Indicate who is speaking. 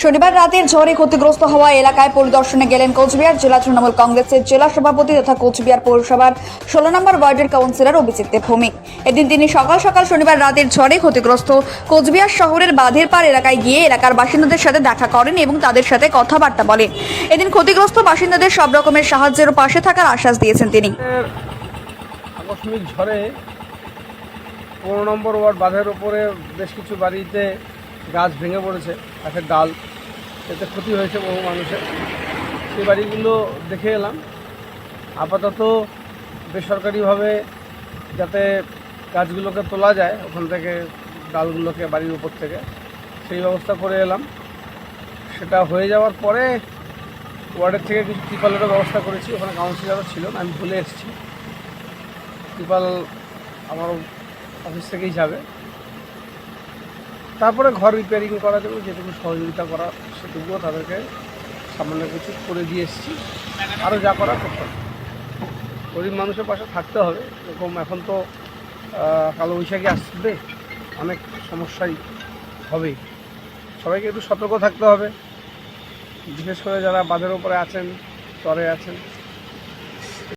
Speaker 1: শনিবার রাতের ঝড়ে ক্ষতিগ্রস্ত হওয়া এলাকায় পরিদর্শনে গেলেন কোচবিহার জেলা তৃণমূল কংগ্রেসের জেলা সভাপতি তথা কোচবিহার পৌরসভার 16 নম্বর ওয়ার্ডের কাউন্সিলর অভিজিৎ ভৌমিক। এদিন তিনি সকাল সকাল শনিবার রাতের ঝড়ে ক্ষতিগ্রস্ত কোচবিহার শহরের বাঁধের পাড় এলাকায় গিয়ে এলাকার বাসিন্দাদের সাথে দেখা করেন এবং তাদের সাথে কথাবার্তা বলেন। এদিন ক্ষতিগ্রস্ত বাসিন্দাদের সব রকমের সাহায্যের পাশে থাকার আশ্বাস দিয়েছেন তিনি।
Speaker 2: আকস্মিক ঝড়ে 15 নম্বর ওয়ার্ড বাঁধের ওপরে বেশ কিছু বাড়িতে গাছ ভেঙে পড়েছে, গাছের ডাল, এতে ক্ষতি হয়েছে বহু মানুষের। সেই বাড়িগুলো দেখে এলাম। আপাতত বেসরকারিভাবে যাতে গাছগুলোকে তোলা যায় ওখান থেকে, ডালগুলোকে বাড়ির উপর থেকে, সেই ব্যবস্থা করে এলাম। সেটা হয়ে যাওয়ার পরে ওয়ার্ডের থেকে কিছু ত্রিপালেরও ব্যবস্থা করেছি। ওখানে কাউন্সিলরও ছিল না, আমি ভুলে এসেছি। ত্রিপাল আমার অফিস থেকেই যাবে। তারপরে ঘর রিপেয়ারিং করার জন্য যেটুকু সহযোগিতা করা সেটুকুও তাদেরকে সামান্য কিছু করে দিয়ে এসেছি। আরও যা করা করতে হবে, গরিব মানুষের পাশে থাকতে হবে। এরকম এখন তো কালবৈশাখী আসবে, অনেক সমস্যাই হবে। সবাইকে একটু সতর্ক থাকতে হবে, বিশেষ করে যারা বাঁধের ওপরে আছেন, চরে আছেন।